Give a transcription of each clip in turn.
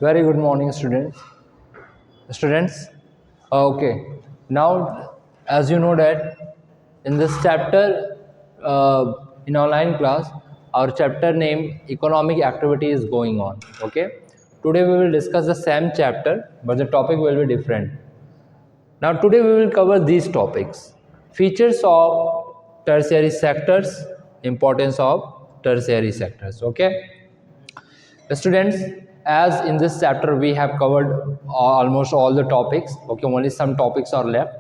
Very good morning, students. Students, okay. Now, as you know that in this chapter, in online class, our chapter name economic activity is going on. Okay. Today we will discuss the same chapter, but the topic will be different. Now, today we will cover these topics: features of tertiary sectors, importance of tertiary sectors. Okay. Students, as in this chapter we have covered almost all the topics. Okay, only some topics are left.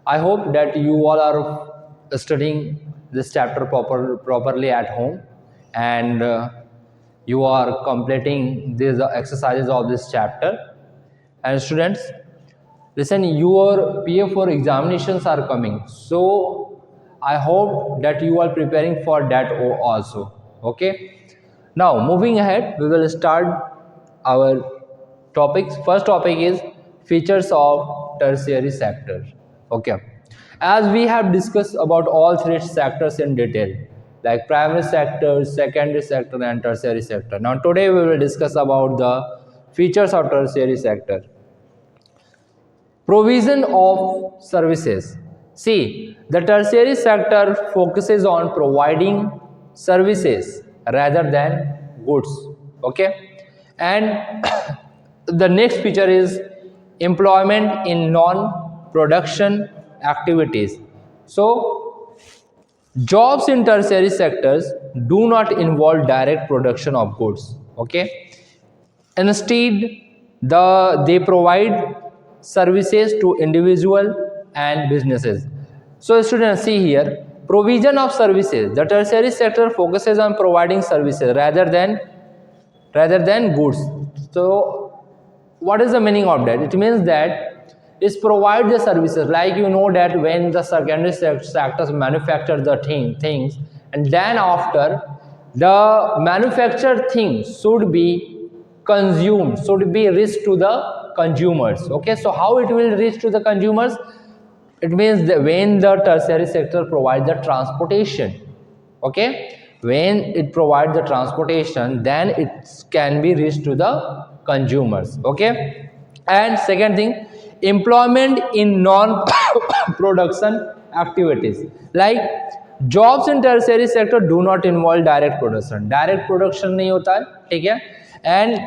I hope that you all are studying this chapter properly at home, and you are completing these exercises of this chapter. And students, listen, your PF4 examinations are coming, so I hope that you are preparing for that also. Okay, now moving ahead, we will start our topics. First topic is features of tertiary sector. Okay, as we have discussed about all three sectors in detail, like primary sector, secondary sector and tertiary sector. Now today we will discuss about the features of tertiary sector. Provision of services. See, the tertiary sector focuses on providing services rather than goods. Okay, and the next feature is employment in non-production activities. So, jobs in tertiary sectors do not involve direct production of goods. Okay, instead, they provide services to individual and businesses. So students, see here, provision of services. The tertiary sector focuses on providing services rather than goods. So what is the meaning of that? It means that it provides the services, like you know that when the secondary sectors manufacture the things, and then after the manufactured things should be consumed, should be reached to the consumers. Okay, so how it will reach to the consumers? It means that when the tertiary sector provides the transportation. Okay, when it provides the transportation, then it can be reached to the consumers. Okay, and second thing, employment in non production activities, like jobs in tertiary sector do not involve direct production. Direct production नहीं होता है, ठीक है, and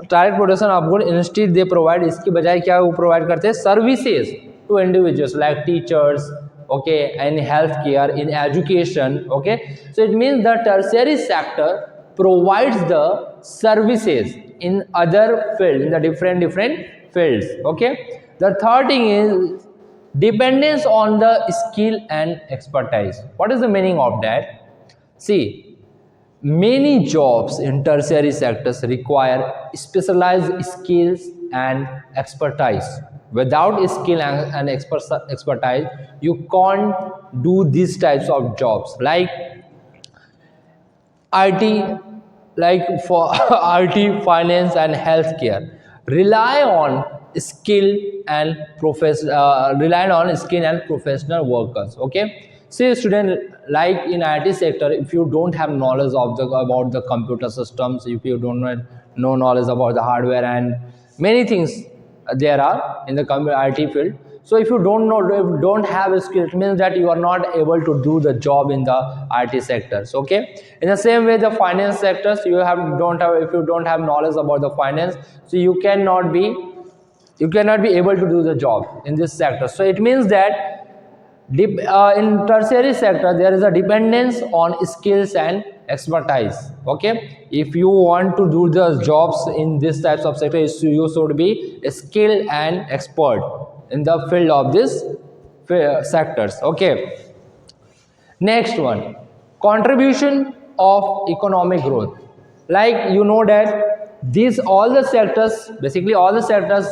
direct production of good, instead they provide, इसकी बजाय क्या वो provide करते हैं, services to individuals like teachers, okay, in healthcare, in education. Okay, so it means the tertiary sector provides the services in other fields, in the different fields. Okay, the third thing is dependence on the skill and expertise. What is the meaning of that? See, many jobs in tertiary sectors require specialized skills and expertise. Without skill and expertise, you can't do these types of jobs, like IT, like for IT, finance, and healthcare. Rely on skill and professional workers. Okay, say student, like in IT sector, if you don't have knowledge of about the computer systems, if you don't know knowledge about the hardware and many things there are in the IT field. So if you don't know, if you don't have a skill, it means that you are not able to do the job in the IT sectors. Okay, in the same way, the finance sectors, if you don't have knowledge about the finance, so you cannot be able to do the job in this sector. So it means that in tertiary sector there is a dependence on skills and expertise. Okay, if you want to do the jobs in this types of sector, you should be skilled and expert in the field of this sectors. Okay, next one, contribution of economic growth. Like you know that these all the sectors, basically all the sectors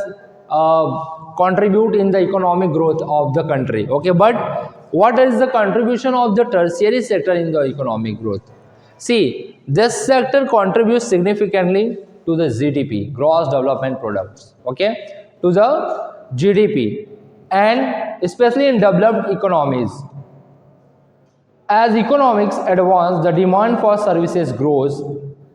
contribute in the economic growth of the country. Okay, but what is the contribution of the tertiary sector in the economic growth? See, this sector contributes significantly to the GDP, gross development products. Okay, to the GDP, and especially in developed economies. As economics advance, the demand for services grows,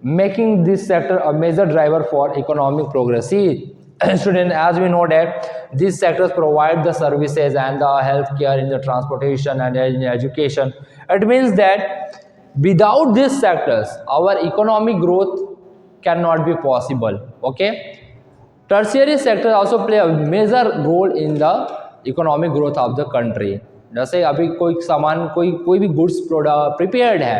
making this sector a major driver for economic progress. See, student, as we know that these sectors provide the services and the healthcare, in the transportation and in education. It means that without these sectors, our economic growth cannot be possible. Okay, tertiary sector also play a major role in the economic growth of the country. जैसे अभी कोई सामान कोई भी goods prepared है,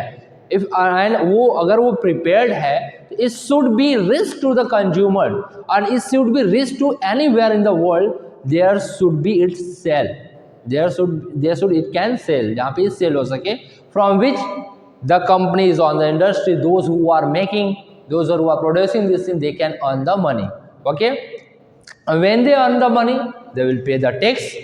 if and वो अगर वो प्रिपेयर्ड है, it should be reached to the consumer and it should be reached to anywhere in the world. There should be it sell, there should it can sell, जहाँ पे cell हो सके, from which the companies on the industry, those who are making, those who are producing this thing, they can earn the money. Okay, and when they earn the money, they will pay the tax,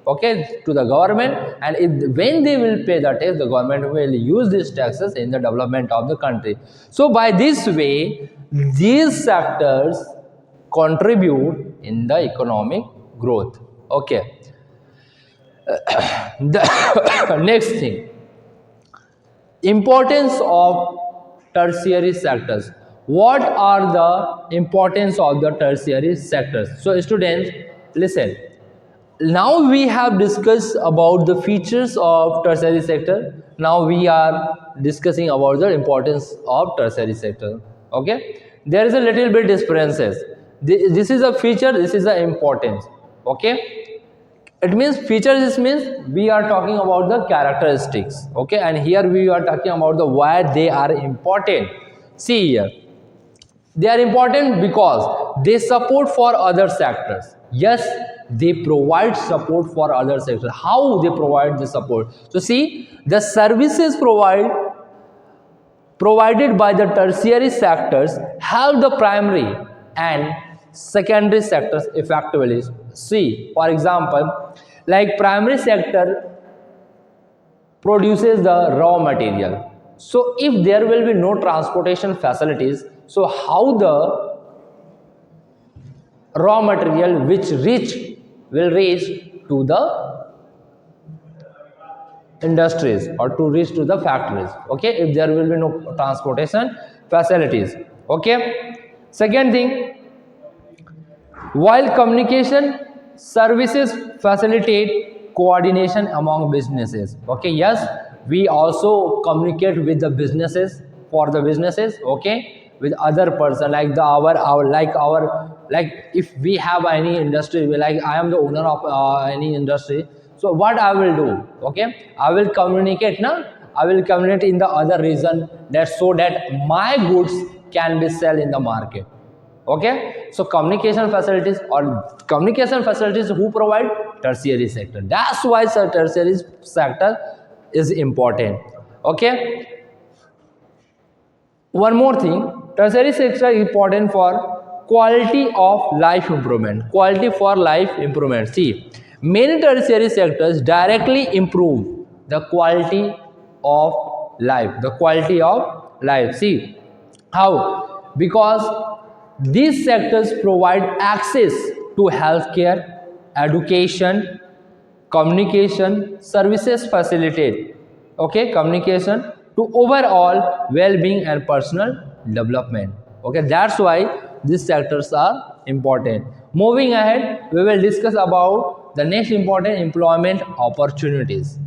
okay, to the government, and when they will pay the tax, the government will use these taxes in the development of the country. So by this way, these sectors contribute in the economic growth. Okay. The next thing, importance of tertiary sectors. What are the importance of the tertiary sectors? So students, listen. Now we have discussed about the features of tertiary sector. Now we are discussing about the importance of tertiary sector. Okay, there is a little bit differences. This is a feature, this is the importance. Okay, it means features, this means we are talking about the characteristics. Okay, and here we are talking about the why they are important. See here, they are important because they support for other sectors. Yes, they provide support for other sectors. How they provide the support? So see, the services provided by the tertiary sectors help the primary and secondary sectors effectively. See, for example, like primary sector produces the raw material. So if there will be no transportation facilities, so how the raw material will reach to the industries or to reach to the factories? Okay, if there will be no transportation facilities. Okay, second thing, while communication services facilitate coordination among businesses. Okay, yes, we also communicate with the businesses, for the businesses. Okay, with other person, like like if we have any industry, like I am the owner of any industry, so what I will do? Okay, I will communicate now, I will communicate in the other region, that so that my goods can be sold in the market. Okay, so communication facilities who provide? Tertiary sector. That's why tertiary sector is important. Okay, one more thing, tertiary sector is important for quality of life improvement. Quality for life improvement. See, many tertiary sectors directly improve the quality of life. The quality of life. See, how? Because these sectors provide access to healthcare, education, communication, services facilitate. Okay, communication to overall well-being and personal development. Okay, that's why these sectors are important. Moving ahead, we will discuss about the next important, employment opportunities.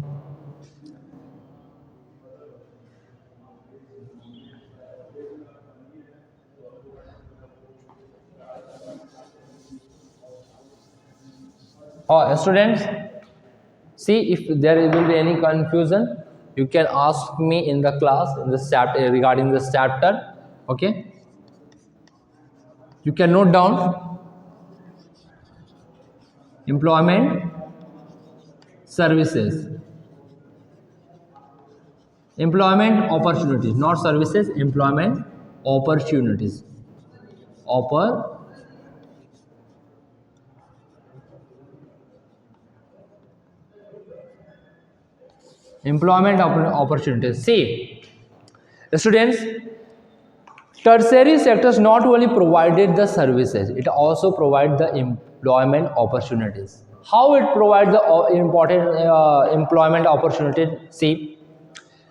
Students, see, if there will be any confusion, you can ask me in the class in this chapter regarding this chapter. Okay, you can note down employment services, employment opportunities, not services, employment opportunities. Employment opportunities. See, students, tertiary sectors not only provided the services, it also provide the employment opportunities. How it provides the important employment opportunity? See,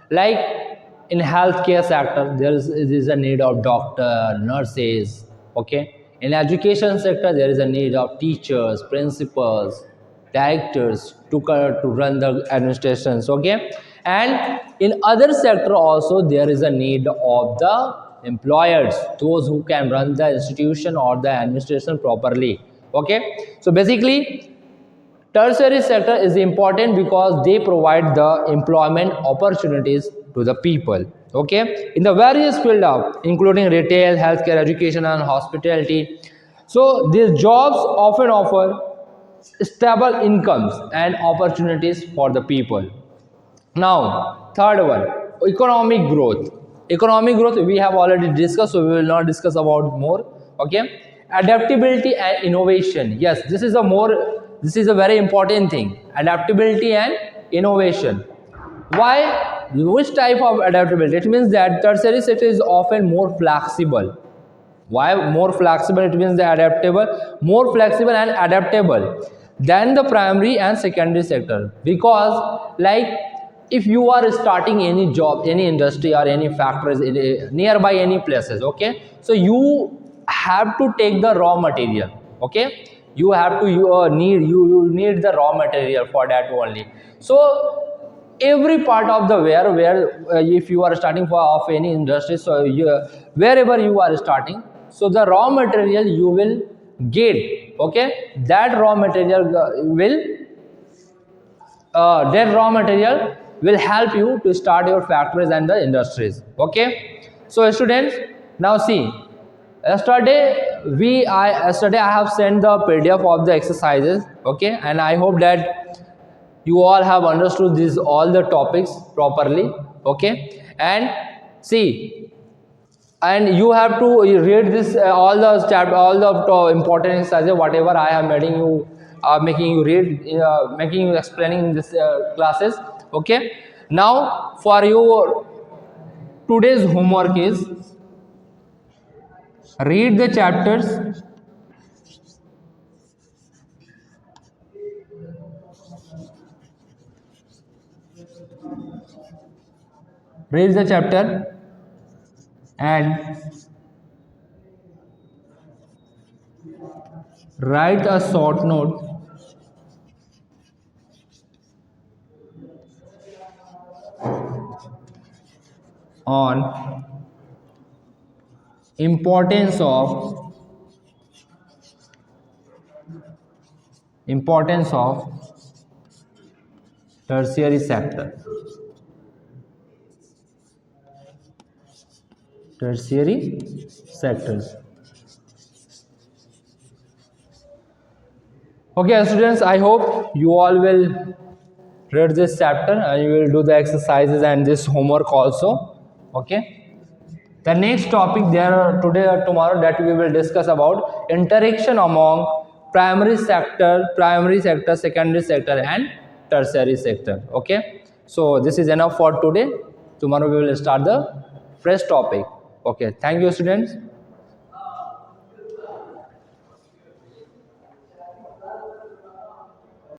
like in healthcare sector, there is a need of doctor, nurses. Okay, in education sector, there is a need of teachers, principals, directors to run the administrations. Okay, and in other sector also there is a need of the employers, those who can run the institution or the administration properly. Okay, so basically tertiary sector is important because they provide the employment opportunities to the people. Okay, in the various field of including retail, healthcare, education, and hospitality. So these jobs often offer stable incomes and opportunities for the people. Now, third one, economic growth. Economic growth we have already discussed, so we will not discuss about more. Okay, adaptability and innovation. Yes, this is a very important thing. Adaptability and innovation. Why? Which type of adaptability? It means that tertiary sector is often more flexible. Why more flexible? It means the adaptable, more flexible and adaptable than the primary and secondary sector. Because like if you are starting any job, any industry or any factories nearby any places, okay, so you have to take the raw material. Okay, you have to you need the raw material for that only. So every part of the where if you are starting for of any industry, so wherever you are starting, so the raw material you will get. Okay, that raw material will help you to start your factories and the industries. Okay, so students, now see, yesterday I have sent the PDF of the exercises. Okay, and I hope that you all have understood these all the topics properly. Okay, and see, and you have to read this all the all the important exercises whatever I am making you read, making you explaining in this classes. Okay, now for your today's homework is read the chapters, read the chapter and write a short note on importance of tertiary sector. Tertiary sectors. Okay, students, I hope you all will read this chapter and you will do the exercises and this homework also. Okay. The next topic there today or tomorrow that we will discuss about interaction among primary sector, secondary sector, and tertiary sector. Okay. So this is enough for today. Tomorrow we will start the fresh topic. Okay. Thank you, students.